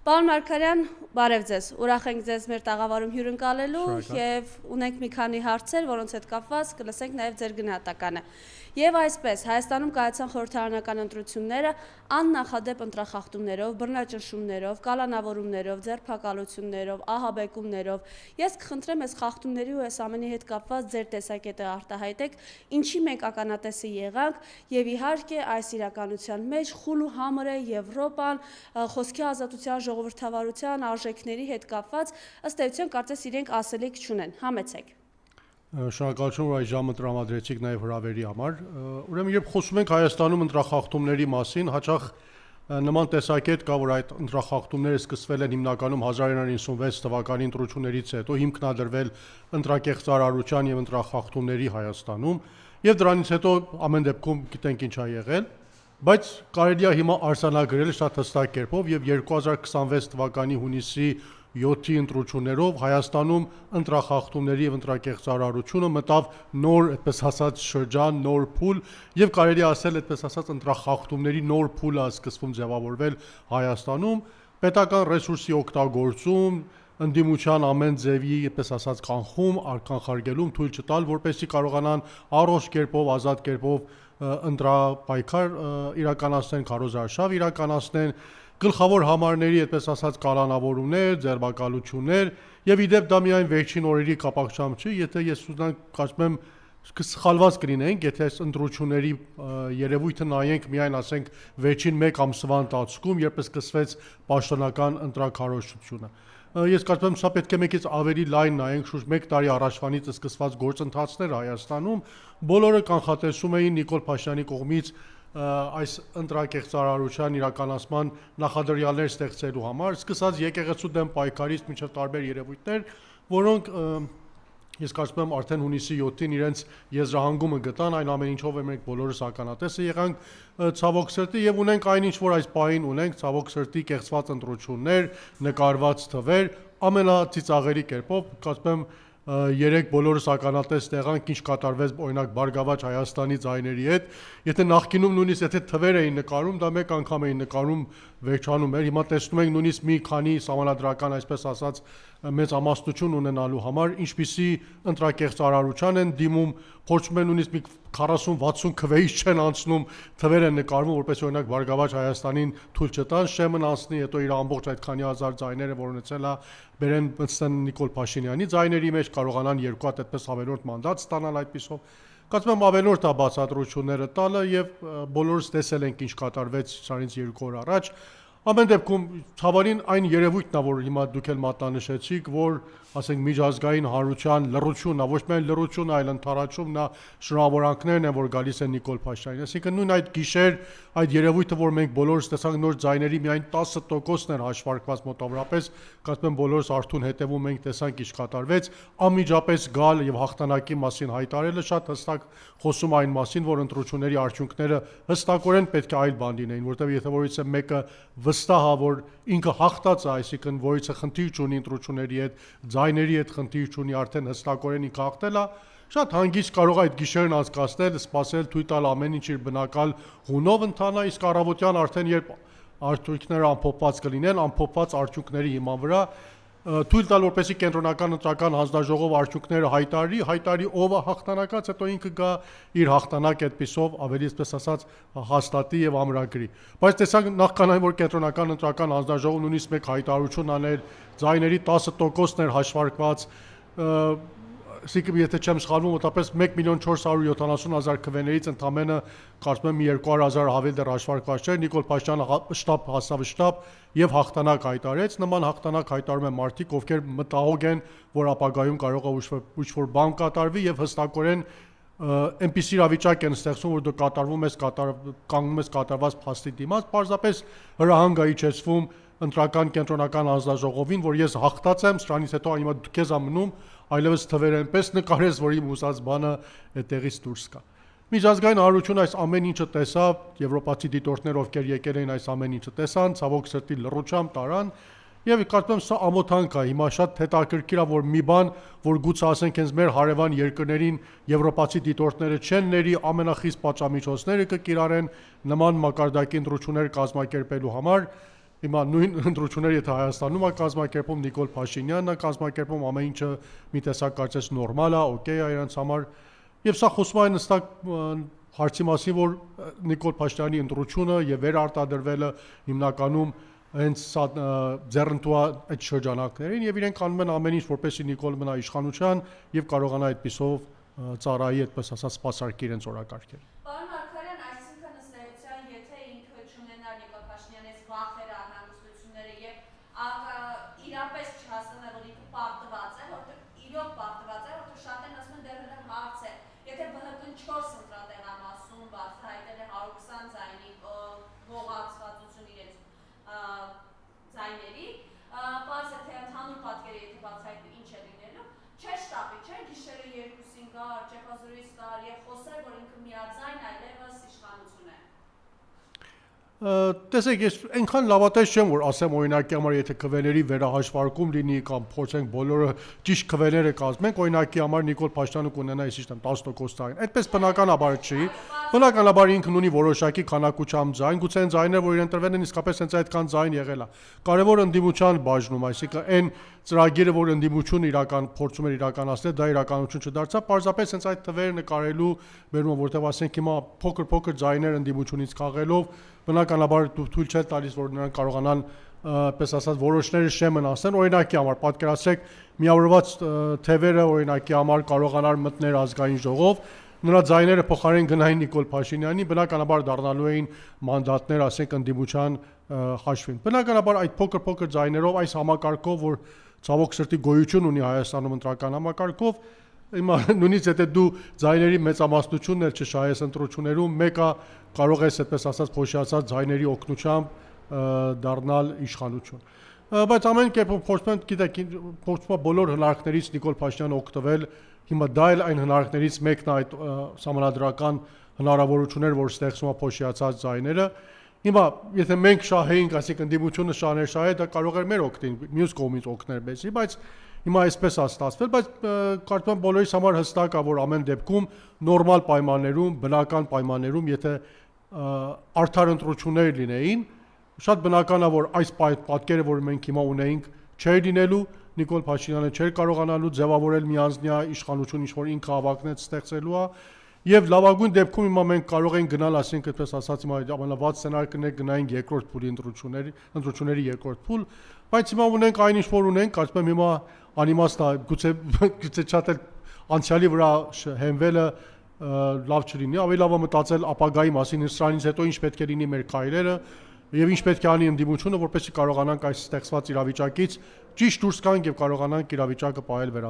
Պարոն Մարգարյան, բարև ձեզ, ուրախ ենք ձեզ մեր տաղավարում հյուրընկալելու եւ ունենք մի քանի հարցեր, որոնց հետ կապված կլսենք նաեւ ձեր գնահատականը։ Եվ այսպես, Հայաստանում կայացան խորհրդարանական ընտրությունները աննախադեպ ընտրախախտումներով, բռնաճնշումներով, կալանավորումներով, ձերբակալություններով, ահաբեկումներով։ Ես կխնդրեմ այս խախտումների ու այս ամենի հետ կապված ձեր տեսակետը արտահայտեք, ինչի մենք ականատեսը եղանք եւ իհարկե այս իրականության մեջ խուլ ու համր է Եվրոպան, խոսքի ազատության, ժողովրդավարության արժեքների հետ կապված, ըստ էության կարծես իրենք ասելիք չունեն, համեցեք։ Շնորհակալություն, որ այս ժամը տրամադրեցիք նաև հրավերի համար։ Ուրեմն, երբ խոսում ենք Հայաստանում ընտրախախտումների մասին, հաճախ նման տեսակետ կա, որ այդ ընտրախախտումները սկսվել են հիմնականում 1996 թվականի ընտրություններից հետո, հիմքնադրվել ընտրակեղծարարության եւ ընտրախախտումների Հայաստանում, եւ դրանից հետո ամեն դեպքում գիտենք ինչ ա եղել, բայց կարելի է հիմա արձանագրել շատ հստակ կերպով եւ 2026 թվականի հունիսի 7-ի ընտրություններով Հայաստանում ընտրախախտումների եւ ընտրակեղծարարությունը մտավ նոր, այդպես ասած, շրջան, նոր փուլ եւ կարելի ասել, այդպես ասած, ընտրախախտումների նոր փուլը սկսվում ձևավորվել Հայաստանում, պետական ռեսուրսի օգտագործում, ընդդիմության ամեն ձևի, այդպես ասած, կանխում, կանխարգելում, թույլ չտալ, որպեսզի կարողանան առողջ կերպով, ազատ կերպով ընտրապայքար իրականացնեն, քարոզարշավ իրականացնեն, գլխավոր համարների, այդպես ասած, կալանավորումներ, ձերբակալություններ եւ իդեպ դա միայն վերջին օրերի կապակցությամբ չի, եթե ես ուզենամ կարծում եմ սխալված կլինենք, եթե այս ընտրությունների երևույթը նայենք միայն ասենք վերջին 1 ամսվա ընթացքում, երբ սկսվեց պաշտոնական ընտրաքարոզությունը։ Ես կարծում եմ սա պետք է մեկից ավելի լայն նայենք, շուրջ 1 տարի առաջվանից սկսված գործընթացները Հայաստանում, բոլորը կանխատեսում էին Նիկոլ Փաշինյանի կողմից այս ընտրակեղծարարության իրականացման նախադրյալներ ստեղծելու համար, սկսած եկեղեցու դեմ պայքարից մինչև տարբեր երևույթներ, որոնք ես կարծում եմ արդեն հունիսի 7-ին իրենց եզրահանգումը գտան, այն ամեն ինչով մենք բոլորս ականատեսը եղանք ցավոք սրտի եւ ունենք այնինչ, որ այս պահին ունենք ցավոք սրտի կեղծված ընտրություններ, նկարված թվեր, ամենածիծաղելի կերպով, կարծում եմ երեք բոլորս ականատես տեղանք ինչ կատարվեց օրինակ Բարգավաճ Հայաստանի ձայների հետ, եթե նախկինում նույնիսկ եթե թվեր էին նկարում, դա մեկ անգամ էին նկարում վերջանում էր, հիմա տեսնում ենք նույնիսկ մի քանի սահմանադրական, այսպես ասած, մեծ ամաստություն ունենալու համար, ինչպիսի ընտրակեղծարարության են դիմում, փորձում են նույնիսկ մի 40-60 քվեից չեն անցնում, թվեր են նկարվում, որպես օրինակ Բարգավաճ Հայաստանին թույլ չտան, Շեմն անցնի, հետո իր ամբողջ այդ քանի հազար ձայները, որ ունեցել է, բերեն մտցնեն Նիկոլ Փաշինյանի ձայների մեջ, կարողանան 2 հատ այդպես ավելորդ մանդատ ստանալ այդպիսով։ Կարծում եմ ավելորդ է բացատրությունները տալը եւ բոլորս տեսել ենք ինչ կատարվեց սրանից 2 օր առաջ։ Ամեն դեպքում ցավալին այն երևույթն է, որ հիմա դուք էլ մատնանշեցիք, որ ասենք միջազգային հանրության լռությունն է, ոչ միայն լռությունը, այլ ընդառաջումն է, շնորհավորանքներն են, որ գալիս են Նիկոլ Փաշինյանին։ Այսինքն նույն այդ գիշեր այդ երևույթը, որ մենք բոլորս տեսանք նոր ձայների միայն 10%-ն էր հաշվարկված մոտավորապես, կարծում եմ բոլորս արթուն հետևում ենք, տեսանք ինչ կատարվեց, անմիջապես գալ եւ հաղթանակի մասին հայտարարելը շատ հստակ խոսում այն մասին, որ ընտրությունների արդյունքները հստակորեն պետք է այլ բան լինեին, որտեղ եթե որից է մեկը վստահ է, որ ինքը հաղթած է, այսինքն որից է խնդիր չունի ընտրությունների հետ, ձայների հետ խնդիր չունի, արդեն հստակորեն ինքը հաղթել է, շատ հանգիստ կարող է այդ գիշերն անցկացնել, սպասել, թույլ տալ ամեն ինչ իր բնակալ հունով ընթանա, իսկ առավոտյան արդեն երբ արդյունքները ամփոփված կլինեն, ամփոփված արդյունքների հիման վրա թույլ տալ, որպեսզի կենտրոնական ընտրական հանձնաժողով արդյունքները հայտարարի ով է հաղթանակած, հետո ինքը գա իր հաղթանակ այդպիսով ավելի այսպես ասած հաստատի եւ ամրագրի։ Բայց տեսանք նախքան այն, որ կենտրոնական ընտրական հանձնաժողովը նույնիսկ մեկ հայտարարություն աներ, ձայների 10%-ն էր հաշվարկված, Սիկը եթե չեմ սխալվում, մոտավորապես 1,470,000 քվեներից ընդամենը կարծում եմ 200,000 հավել դեռ հաշվարկված չէր, Նիկոլ Փաշինյանը շտապ հասավ շտապ եւ հաղթանակ հայտարարեց, նման հաղթանակ հայտարարում են մարդիկ, ովքեր մտահոգ են, որ ապագայում կարող է ինչ-որ բան կատարվի եւ հստակորեն այնպիսի իրավիճակ են ստեղծում, որ դու կանգնում ես կատարված փաստի դիմաց, պարզապես հրահանգ է իջեցվում ընտրական կենտրոնական հանձնաժողովին, որ ես հաղթած եմ, սրանից հետո հիմա քեզ ամնում, այլևս թվեր այնպես նկարես, որ իմ ուզած բանը այդտեղից դուրս գա։ Միջազգային հանրությունը այս ամեն ինչը տեսավ, եվրոպացի դիտորդներ, ովքեր եկել էին այս ամեն ինչը տեսան, ցավոք սրտի լռությամբ տարան, եւ կարծում եմ սա ամոթանք է, հիմա շատ հետաքրքիր է, որ մի բան, որ գուցե ասենք հենց մեր հարևան երկրներին եվրոպացի դիտորդները չեն ների, ամենախիստ պատժամիջոցները կկիրառեն նման մակարդակի ընտրություններ կազմակերպելու համար, Հիմա նույն ընտրությունները եթե Հայաստանում է կազմակերպում Նիկոլ Փաշինյանն է կազմակերպում, ամեն ինչը մի տեսակ կարծես նորմալ է, օքեյ է իրենց համար, եւ սա խոսում է նստակ հարցի մասին, որ Նիկոլ Փաշինյանի ընտրությունը եւ վերարտադրվելը հիմնականում հենց սա ձեռնտու է այդ շրջանակներին եւ իրենք անում են ամեն ինչ որպեսզի Նիկոլ մնա իշխանության եւ կարողանա այդպիսով ծառայի այդպես ասած սպասարկի իրենց օրակարգերը։ Պարոն Մարգարյան, այսինքն ըստ էության, եթե ինքը չունենար Նիկոլ Փաշինյանի վախերը, անհանգստությունները եւ իրապես չհասկանա, որ ինքը պարտված է, որտեղ իրոք պարտված է, որտեղ շատերն ասում են դեռ հենց հարց է, եթե ԲՀԿ-ն 4 ընտրատեղամասում բացահայտել է 120 ձայնի գողացվածություն իրենց ձայների, պարզ է թե ընդհանուր պատկերը եթե բացահայտվի ինչ է լինելու, չէ շտապի, չէ գիշերը 2-ին գար, ճեպազորից գար եւ խոսել, որ ինքը միաձայն այլևս իշխանություն է։ Տեսեք, ես այնքան լավատես չեմ, որ ասեմ օրինակի համար, եթե քվեների վերահաշվարկում լինի կամ փորձենք բոլորը ճիշտ քվեները կազմենք, օրինակի համար Նիկոլ Փաշինյանը կունենա, այսինքն 10% ձայն։ Այդպես բնականաբար չի։ Բնականաբար ինքն ունի որոշակի քանակությամբ ձայն, գուցե այն ձայները, որ իրեն տրվել են, իսկապես հենց այդքան ձայն եղել է։ Կարևոր ընդդիմության բաժնում, այսինքն այն ծրագիրը, որ ընդդիմությունը իրական փորձում էր իրականացնել, դա իրականություն չդարձավ, պարզապես հենց այդ թվերը նկարելու բերումը, որտեղ ասենք հիմա փոքր ձայներ ընդդիմությունից քաղելով, բնականաբար թույլ չէ տալիս, որ նրանք կարողանան պես ասած որոշները շեմն ասեն, օրինակի համար պատկերացրեք միավորված թևերը օրինակի համար կարողանար մտնել ազգային ժողով, նրա ձայները փոխարեն գնային Նիկոլ Փաշինյանի, բնականաբար դառնալու էին մանդատներ, ասենք ընդդիմության հաշվին։ Բնականաբար այդ փոքր ձայներով այս համակարգով, որ ցավոք սրտի գոյություն ունի Հայաստանում ընտրական համակարգով, հիմա նույնիսկ եթե դու ձայների մեծամասնությունն էլ չշահես ընտրություններում, մեկը կարող ես այդպես ասած փոշիացած ձայների օգնությամբ դառնալ իշխանություն։ Բայց ամեն կերպով փորձում են, գիտեք, փորձում է բոլոր հնարքներից Նիկոլ Փաշինյանը օգտվել, հիմա դա էլ այն հնարքներից մեկն է այդ համանդրական հնարավորություններ, որ ստեղծում է փոշիացած ձայները։ Հիմա եթե մենք շահեինք, ասենք ընդդիմությունը շահեր, դա կարող էր մեր օգտին, մյուս կողմից օգներ մեզի, բայց հիմա այսպես է ստացվել, բայց կարծում եմ բոլորիս համար հստակ է, որ ամեն դեպքում նորմալ պայմաններում, բնական պայմաններում, եթե արդար ընտրություններ լինեին, շատ բնական է, որ այս պատկերը, որ մենք հիմա ունեինք, չէր լինելու, Նիկոլ Փաշինյանը չէր կարողանալու ձևավորել միանձնյա իշխանություն, ինչ որ ինքը հավակնեց ստեղծելու է, եւ լավագույն դեպքում հիմա մենք կարող ենք գնալ, ասենք այդպես ասած, հիմա ամենավատ սցենարն է գնային երկրորդ փուլի ընտրությունների երկրորդ փուլ, բայց հիմա ունենք այն ինչ որ ունենք, կարծում եմ հիմա անիմաստ է, գուցե շատ էլ անցյալի վրա հենվելը լավ չլինի, ավելի լավ է մտածել ապագայի մասին, սրանից հետո ինչ պետք է լինի մեր քայլերը եւ ինչ պետք է անի ընդդիմությունը, որպեսզի կարողանանք այս ստեղծված իրավիճակից ճիշտ դուրս գանք եւ կարողանանք իրավիճակը պահել վերա